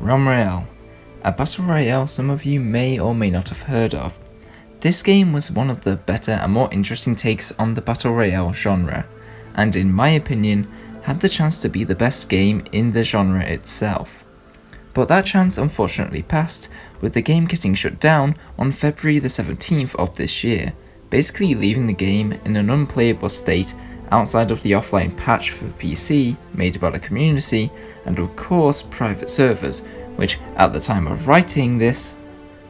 Realm Royale, a battle royale some of you may or may not have heard of. This game was one of the better and more interesting takes on the battle royale genre, and in my opinion, had the chance to be the best game in the genre itself. But that chance unfortunately passed, with the game getting shut down on February the 17th of this year, basically leaving the game in an unplayable state outside of the offline patch for PC made by the community, and of course private servers, which at the time of writing this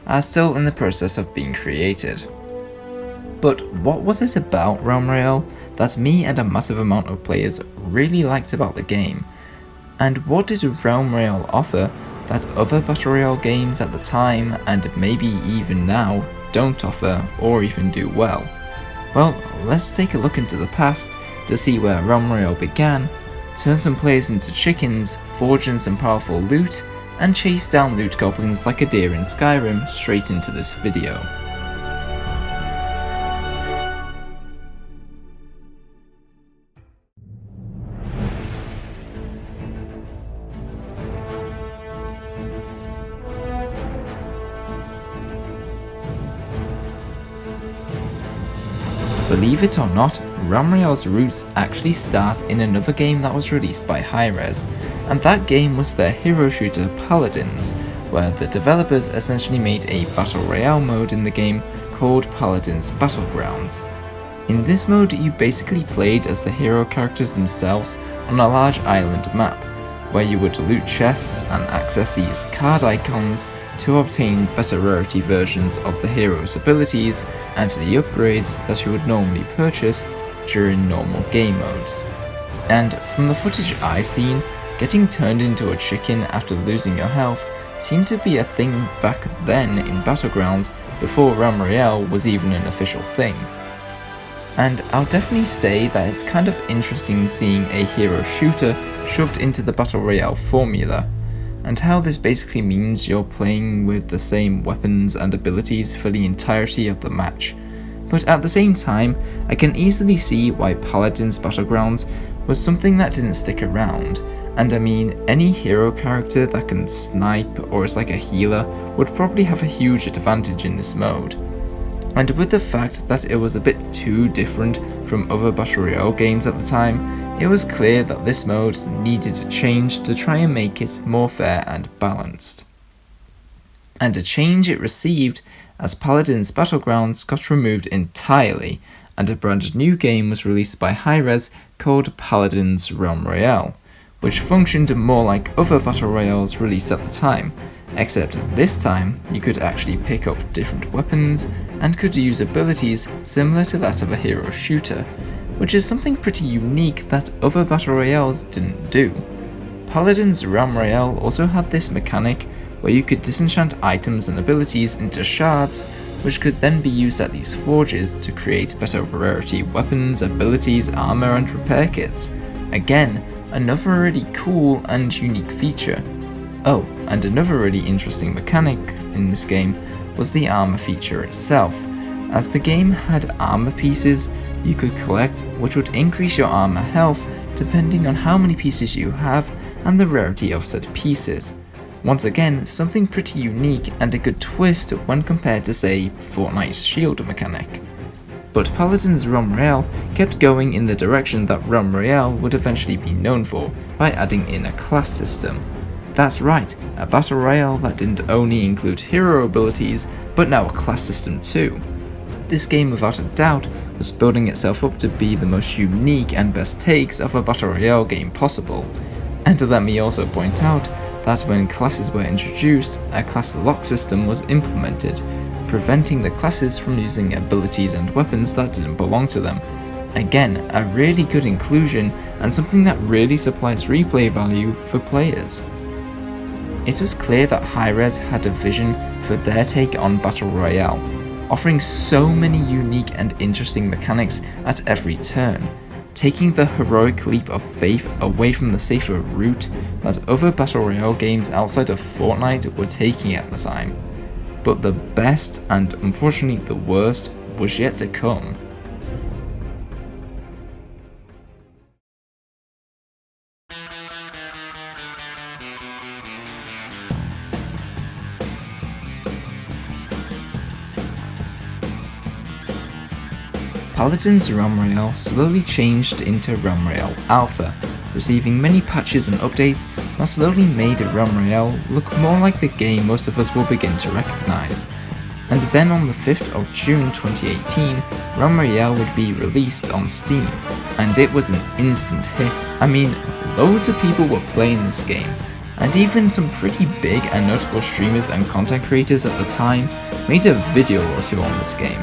are still in the process of being created. But what was it about Realm Royale that me and a massive amount of players really liked about the game? And what did Realm Royale offer that other battle royale games at the time, and maybe even now, don't offer or even do well? Well, let's take a look into the past to see where Realm Royale began, turn some players into chickens, forge in some powerful loot, and chase down loot goblins like a deer in Skyrim straight into this video. Believe it or not, Realm Royale's roots actually start in another game that was released by Hi-Rez, and that game was their hero shooter Paladins, where the developers essentially made a battle royale mode in the game called Paladins Battlegrounds. In this mode you basically played as the hero characters themselves on a large island map, where you would loot chests and access these card icons to obtain better rarity versions of the hero's abilities and the upgrades that you would normally purchase during normal game modes. And from the footage I've seen, getting turned into a chicken after losing your health seemed to be a thing back then in Battlegrounds before Realm Royale was even an official thing. And I'll definitely say that it's kind of interesting seeing a hero shooter shoved into the Battle Royale formula, and how this basically means you're playing with the same weapons and abilities for the entirety of the match. But at the same time, I can easily see why Paladins Battlegrounds was something that didn't stick around, and I mean, any hero character that can snipe or is like a healer would probably have a huge advantage in this mode. And with the fact that it was a bit too different from other Battle Royale games at the time, it was clear that this mode needed a change to try and make it more fair and balanced. And a change it received as Paladins Battlegrounds got removed entirely, and a brand new game was released by Hi-Rez called Paladins Realm Royale, which functioned more like other Battle Royales released at the time, except this time you could actually pick up different weapons and could use abilities similar to that of a hero shooter, which is something pretty unique that other Battle Royales didn't do. Paladins Realm Royale also had this mechanic where you could disenchant items and abilities into shards, which could then be used at these forges to create better rarity weapons, abilities, armor, and repair kits. Again, another really cool and unique feature. Oh, and another really interesting mechanic in this game was the armor feature itself, as the game had armor pieces you could collect which would increase your armor health depending on how many pieces you have and the rarity of said pieces. Once again, something pretty unique and a good twist when compared to say Fortnite's shield mechanic. But Paladins Realm Royale kept going in the direction that Realm Royale would eventually be known for, by adding in a class system. That's right, a battle royale that didn't only include hero abilities, but now a class system too. This game without a doubt was building itself up to be the most unique and best takes of a battle royale game possible. And let me also point out that when classes were introduced, a class lock system was implemented, preventing the classes from using abilities and weapons that didn't belong to them. Again, a really good inclusion and something that really supplies replay value for players. It was clear that Hi-Rez had a vision for their take on Battle Royale, offering so many unique and interesting mechanics at every turn, taking the heroic leap of faith away from the safer route that other Battle Royale games outside of Fortnite were taking at the time. But the best, and unfortunately the worst, was yet to come. Paladins Realm Royale slowly changed into Realm Royale Alpha, receiving many patches and updates that slowly made Realm Royale look more like the game most of us will begin to recognise. And then on the 5th of June 2018, Realm Royale would be released on Steam, and it was an instant hit. I mean, loads of people were playing this game, and even some pretty big and notable streamers and content creators at the time made a video or two on this game.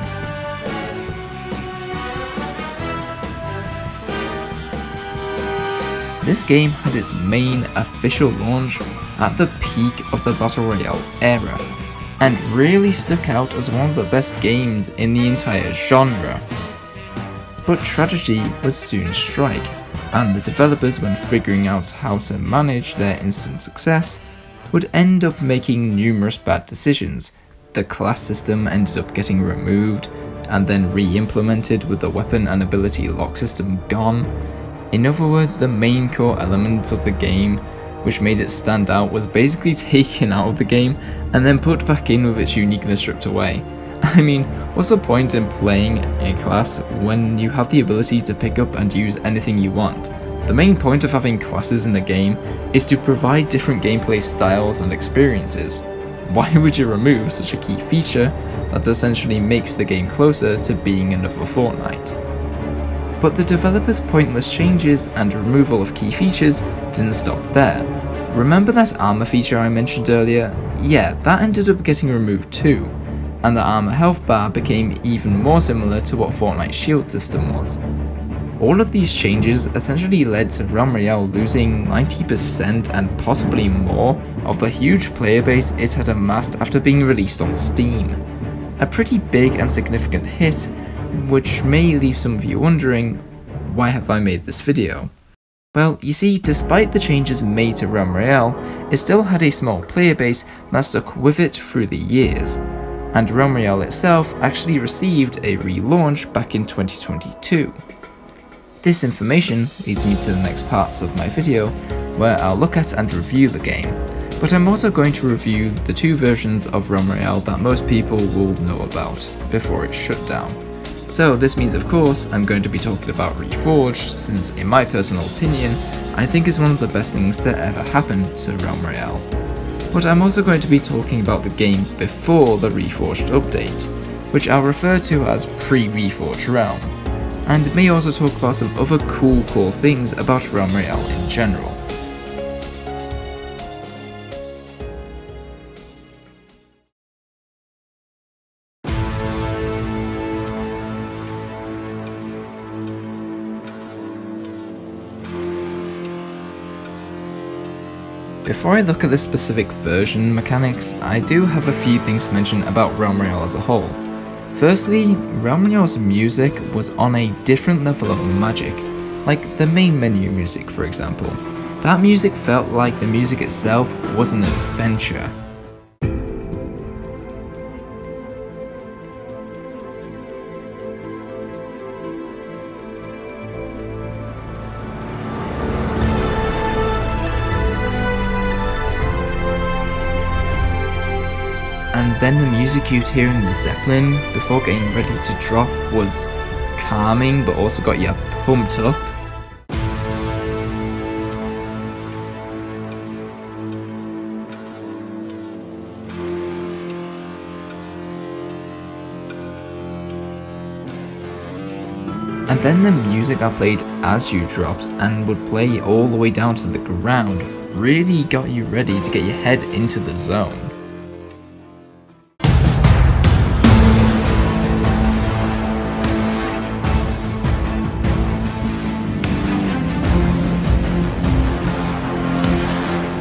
This game had its main official launch at the peak of the Battle Royale era, and really stuck out as one of the best games in the entire genre. But tragedy would soon strike, and the developers, when figuring out how to manage their instant success, would end up making numerous bad decisions. The class system ended up getting removed, and then re-implemented with the weapon and ability lock system gone. In other words, the main core elements of the game, which made it stand out, was basically taken out of the game and then put back in with its uniqueness stripped away. I mean, what's the point in playing a class when you have the ability to pick up and use anything you want? The main point of having classes in a game is to provide different gameplay styles and experiences. Why would you remove such a key feature that essentially makes the game closer to being another Fortnite? But the developers' pointless changes and removal of key features didn't stop there. Remember that armor feature I mentioned earlier? Yeah, that ended up getting removed too, and the armor health bar became even more similar to what Fortnite's shield system was. All of these changes essentially led to Realm Royale losing 90% and possibly more of the huge player base it had amassed after being released on Steam. A pretty big and significant hit, which may leave some of you wondering, why have I made this video? Well, you see, despite the changes made to Realm Royale, it still had a small player base that stuck with it through the years, and Realm Royale itself actually received a relaunch back in 2022. This information leads me to the next parts of my video, where I'll look at and review the game, but I'm also going to review the two versions of Realm Royale that most people will know about before it's shut down. So this means, of course, I'm going to be talking about Reforged, since in my personal opinion, I think it's one of the best things to ever happen to Realm Royale. But I'm also going to be talking about the game before the Reforged update, which I'll refer to as pre-Reforged Realm, and may also talk about some other cool things about Realm Royale in general. Before I look at the specific version mechanics, I do have a few things to mention about Realm Royale as a whole. Firstly, Realm Royale's music was on a different level of magic, like the main menu music for example. That music felt like the music itself was an adventure. And then the music you'd hear in the Zeppelin before getting ready to drop was calming but also got you pumped up. And then the music that played as you dropped and would play all the way down to the ground really got you ready to get your head into the zone.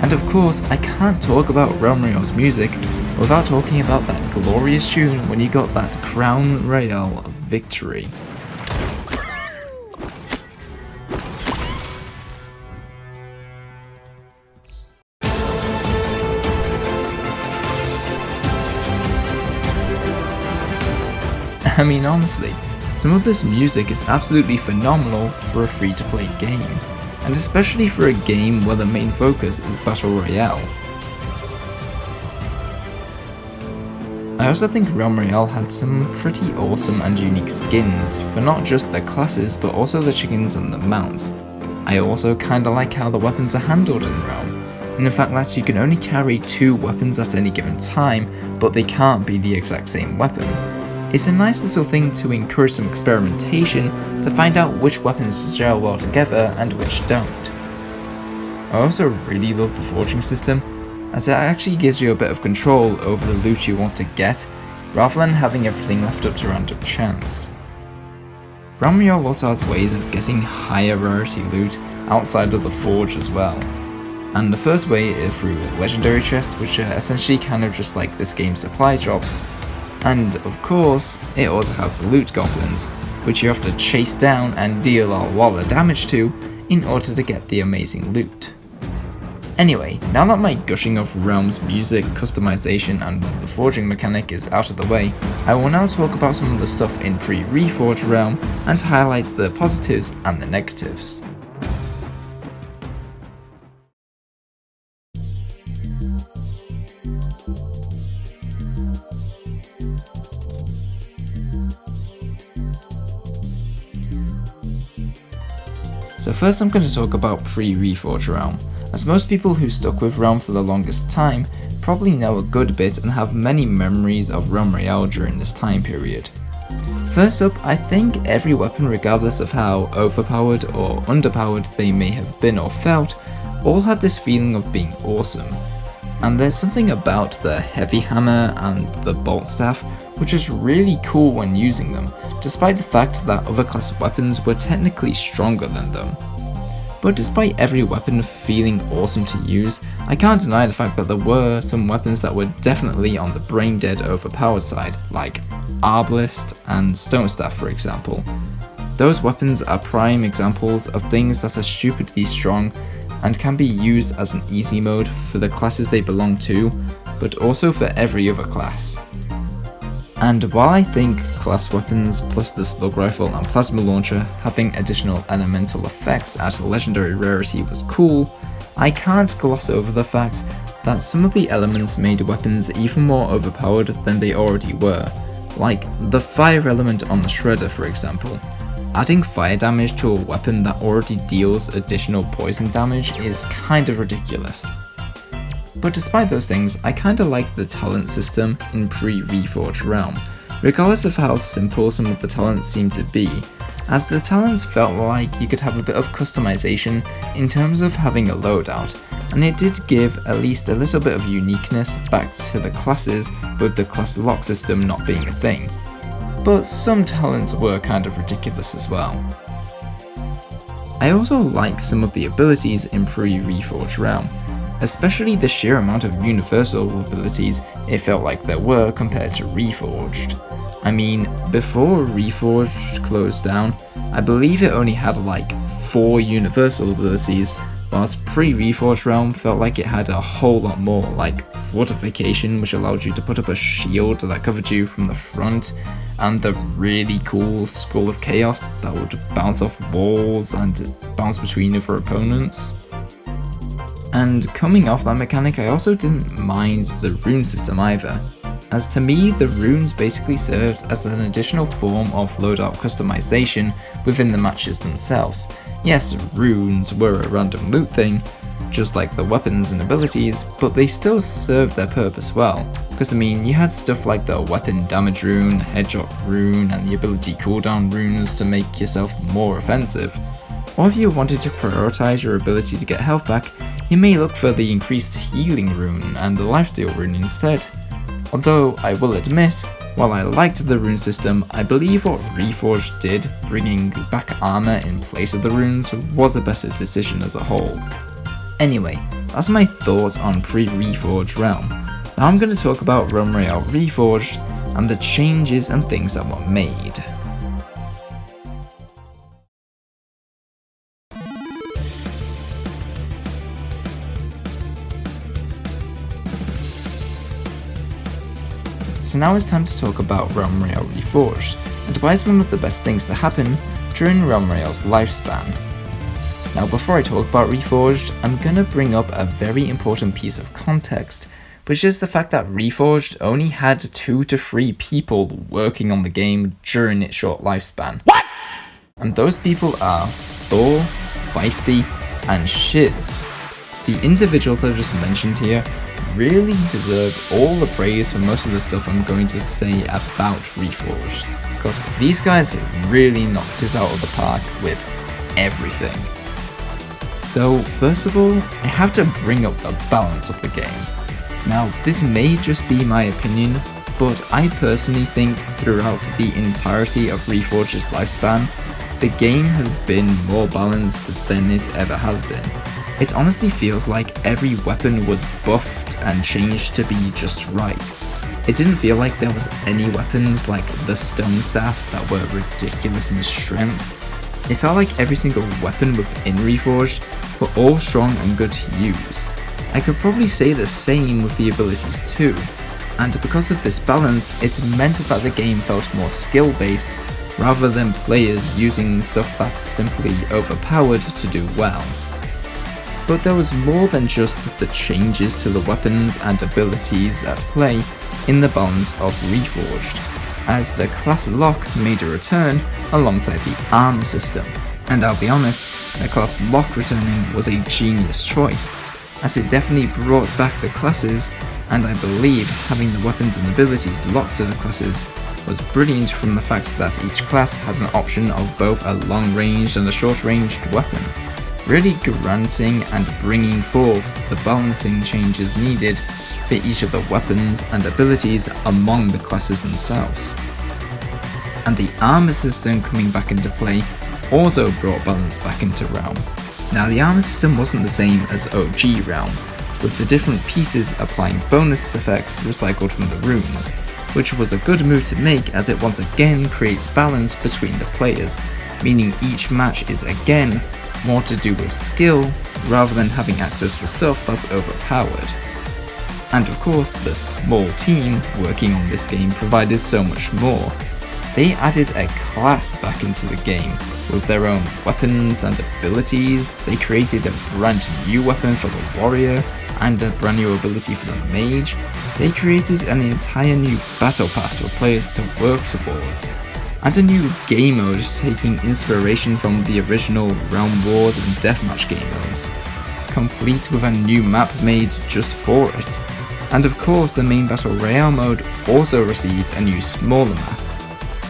And of course, I can't talk about Realm Royale's music without talking about that glorious tune when you got that Crown Royale victory. I mean, honestly, some of this music is absolutely phenomenal for a free-to-play game, and especially for a game where the main focus is Battle Royale. I also think Realm Royale had some pretty awesome and unique skins for not just the classes but also the chickens and the mounts. I also kinda like how the weapons are handled in Realm, and the fact that you can only carry 2 weapons at any given time, but they can't be the exact same weapon. It's a nice little thing to encourage some experimentation to find out which weapons gel well together and which don't. I also really love the forging system, as it actually gives you a bit of control over the loot you want to get, rather than having everything left up to random chance. Realm Royale also has ways of getting higher rarity loot outside of the forge as well. And the first way is through legendary chests, which are essentially kind of just like this game's supply drops. And of course, it also has loot goblins, which you have to chase down and deal a lot of damage to in order to get the amazing loot. Anyway, now that my gushing of Realm's music, customization and the forging mechanic is out of the way, I will now talk about some of the stuff in pre-reforged Realm and highlight the positives and the negatives. So first I'm going to talk about pre-reforged Realm, as most people who stuck with Realm for the longest time probably know a good bit and have many memories of Realm Royale during this time period. First up, I think every weapon, regardless of how overpowered or underpowered they may have been or felt, all had this feeling of being awesome. And there's something about the heavy hammer and the bolt staff which is really cool when using them, despite the fact that other class weapons were technically stronger than them. But despite every weapon feeling awesome to use, I can't deny the fact that there were some weapons that were definitely on the brain dead overpowered side, like Arbalist and Stone Staff for example. Those weapons are prime examples of things that are stupidly strong and can be used as an easy mode for the classes they belong to, but also for every other class. And while I think class weapons plus the slug rifle and plasma launcher having additional elemental effects at legendary rarity was cool, I can't gloss over the fact that some of the elements made weapons even more overpowered than they already were, like the fire element on the shredder for example. Adding fire damage to a weapon that already deals additional poison damage is kind of ridiculous. But despite those things, I kinda like the talent system in pre-reforged Realm, regardless of how simple some of the talents seem to be, as the talents felt like you could have a bit of customization in terms of having a loadout, and it did give at least a little bit of uniqueness back to the classes, with the class lock system not being a thing. But some talents were kind of ridiculous as well. I also like some of the abilities in pre-reforged Realm, especially the sheer amount of universal abilities it felt like there were compared to Reforged. I mean, before Reforged closed down, I believe it only had like 4 universal abilities, whilst pre-Reforged Realm felt like it had a whole lot more, like Fortification, which allowed you to put up a shield that covered you from the front, and the really cool Skull of Chaos that would bounce off walls and bounce between other opponents. And coming off that mechanic, I also didn't mind the rune system either, as to me the runes basically served as an additional form of loadout customization within the matches themselves. Yes, runes were a random loot thing, just like the weapons and abilities, but they still served their purpose well, because I mean you had stuff like the weapon damage rune, headshot rune, and the ability cooldown runes to make yourself more offensive. Or if you wanted to prioritize your ability to get health back, you may look for the increased healing rune and the lifesteal rune instead. Although I will admit, while I liked the rune system, I believe what Reforged did, bringing back armor in place of the runes, was a better decision as a whole. Anyway, that's my thoughts on pre-Reforged Realm. Now I'm going to talk about Realm Royale Reforged and the changes and things that were made. So now it's time to talk about Realm Royale Reforged, and why it's one of the best things to happen during Realm Royale's lifespan. Now before I talk about Reforged, I'm gonna bring up a very important piece of context, which is the fact that Reforged only had 2 to 3 people working on the game during its short lifespan. What? And those people are Thor, Feisty, and Shiz. The individuals I just mentioned here really deserve all the praise for most of the stuff I'm going to say about Reforged, because these guys really knocked it out of the park with everything. So first of all, I have to bring up the balance of the game. Now this may just be my opinion, but I personally think throughout the entirety of Reforged's lifespan, the game has been more balanced than it ever has been. It honestly feels like every weapon was buffed and changed to be just right. It didn't feel like there was any weapons like the stone staff that were ridiculous in strength. It felt like every single weapon within Reforged were all strong and good to use. I could probably say the same with the abilities too, and because of this balance, it meant that the game felt more skill based rather than players using stuff that's simply overpowered to do well. But there was more than just the changes to the weapons and abilities at play in the balance of Reforged, as the class lock made a return alongside the armor system. And I'll be honest, the class lock returning was a genius choice, as it definitely brought back the classes, and I believe having the weapons and abilities locked to the classes was brilliant from the fact that each class had an option of both a long-ranged and a short-ranged weapon, really granting and bringing forth the balancing changes needed for each of the weapons and abilities among the classes themselves. And the armor system coming back into play also brought balance back into Realm. Now the armor system wasn't the same as OG Realm, with the different pieces applying bonus effects recycled from the runes, which was a good move to make as it once again creates balance between the players, meaning each match is again more to do with skill rather than having access to stuff that's overpowered. And of course, the small team working on this game provided so much more. They added a class back into the game with their own weapons and abilities. They created a brand new weapon for the warrior and a brand new ability for the mage. They created an entire new battle pass for players to work towards, and a new game mode taking inspiration from the original Realm Wars and Deathmatch game modes, complete with a new map made just for it. And of course, the main Battle Royale mode also received a new smaller map.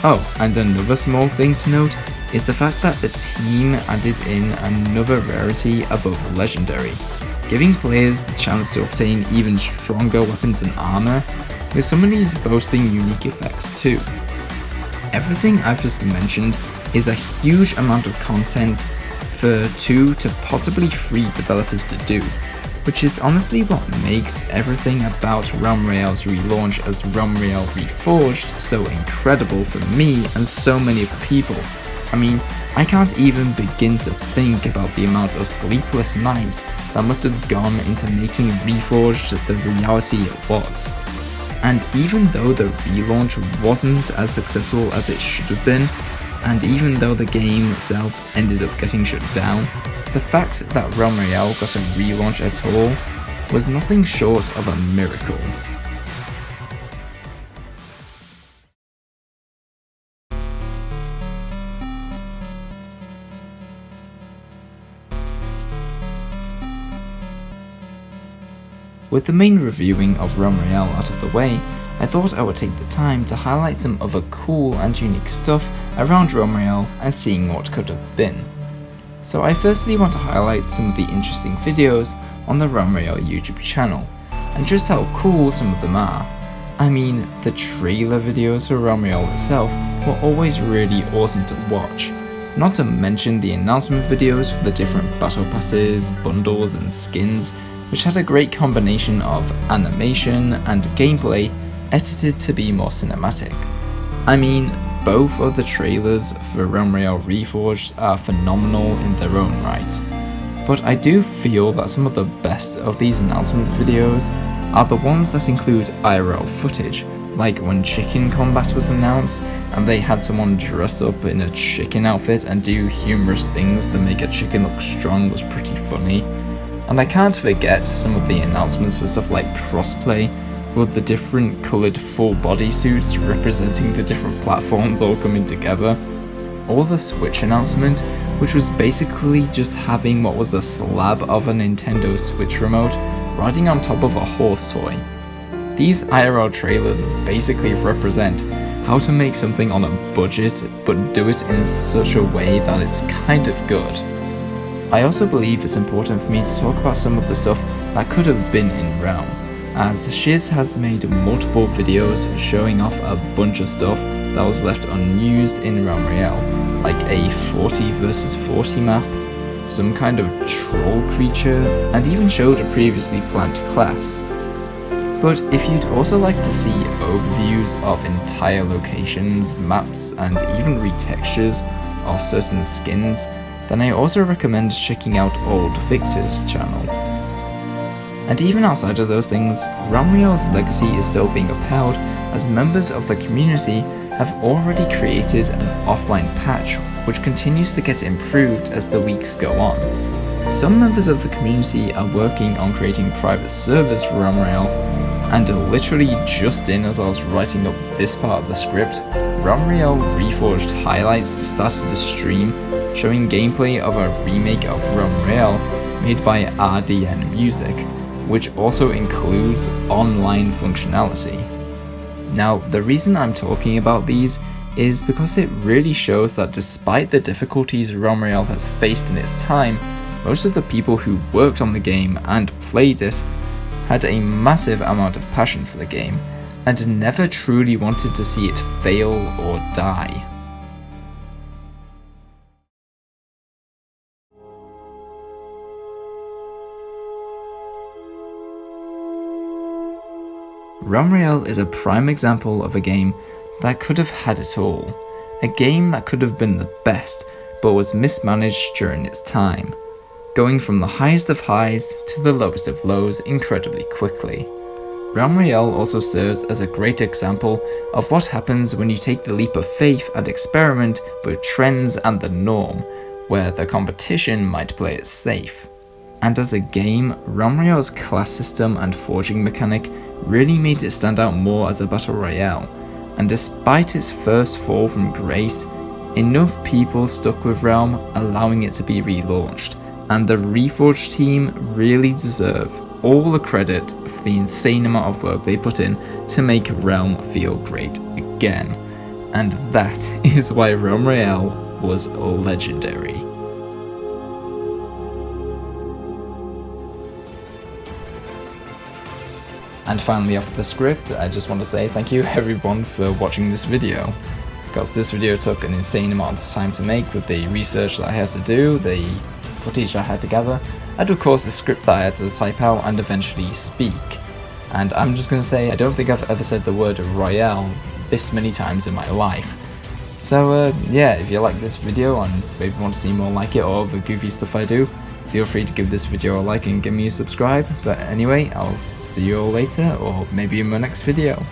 Oh, and another small thing to note is the fact that the team added in another rarity above Legendary, giving players the chance to obtain even stronger weapons and armor, with some of these boasting unique effects too. Everything I've just mentioned is a huge amount of content for 2 to possibly 3 developers to do, which is honestly what makes everything about Realm Royale's relaunch as Realm Royale Reforged so incredible for me and so many other people. I mean, I can't even begin to think about the amount of sleepless nights that must have gone into making Reforged the reality it was. And even though the relaunch wasn't as successful as it should have been, and even though the game itself ended up getting shut down, the fact that Realm Royale got a relaunch at all was nothing short of a miracle. With the main reviewing of Realm Royale out of the way, I thought I would take the time to highlight some other cool and unique stuff around Realm Royale and seeing what could have been. So I firstly want to highlight some of the interesting videos on the Realm Royale YouTube channel, and just how cool some of them are. I mean, the trailer videos for Realm Royale itself were always really awesome to watch, not to mention the announcement videos for the different battle passes, bundles and skins, which had a great combination of animation and gameplay edited to be more cinematic. I mean, both of the trailers for Realm Royale Reforged are phenomenal in their own right, but I do feel that some of the best of these announcement videos are the ones that include IRL footage, like when chicken combat was announced and they had someone dressed up in a chicken outfit and do humorous things to make a chicken look strong was pretty funny. And I can't forget some of the announcements for stuff like crossplay, with the different coloured full body suits representing the different platforms all coming together. Or the Switch announcement, which was basically just having what was a slab of a Nintendo Switch remote riding on top of a horse toy. These IRL trailers basically represent how to make something on a budget, but do it in such a way that it's kind of good. I also believe it's important for me to talk about some of the stuff that could have been in Realm, as Shiz has made multiple videos showing off a bunch of stuff that was left unused in Realm Royale, like a 40 versus 40 map, some kind of troll creature, and even showed a previously planned class. But if you'd also like to see overviews of entire locations, maps, and even retextures of certain skins, then I also recommend checking out Old Victor's channel. And even outside of those things, Realm Royale's legacy is still being upheld, as members of the community have already created an offline patch which continues to get improved as the weeks go on. Some members of the community are working on creating private servers for Realm Royale, and literally just in as I was writing up this part of the script, Realm Royale Reforged highlights started to stream, showing gameplay of a remake of Realm Royale made by RDN Music, which also includes online functionality. Now, the reason I'm talking about these is because it really shows that despite the difficulties Realm Royale has faced in its time, most of the people who worked on the game and played it had a massive amount of passion for the game, and never truly wanted to see it fail or die. Realm Royale is a prime example of a game that could have had it all. A game that could have been the best, but was mismanaged during its time, going from the highest of highs to the lowest of lows incredibly quickly. Realm Royale also serves as a great example of what happens when you take the leap of faith and experiment with trends and the norm, where the competition might play it safe. And as a game, Realm Royale's class system and forging mechanic really made it stand out more as a Battle Royale, and despite its first fall from grace, enough people stuck with Realm, allowing it to be relaunched, and the Reforged team really deserve all the credit for the insane amount of work they put in to make Realm feel great again. And that is why Realm Royale was legendary. And finally, off the script, I just want to say thank you everyone for watching this video, because this video took an insane amount of time to make with the research that I had to do, the footage I had to gather, and of course the script that I had to type out and eventually speak. And I'm just going to say, I don't think I've ever said the word Royale this many times in my life. So yeah, if you like this video and maybe want to see more like it or the goofy stuff I do, feel free to give this video a like and give me a subscribe. But anyway, I'll see you all later, or maybe in my next video.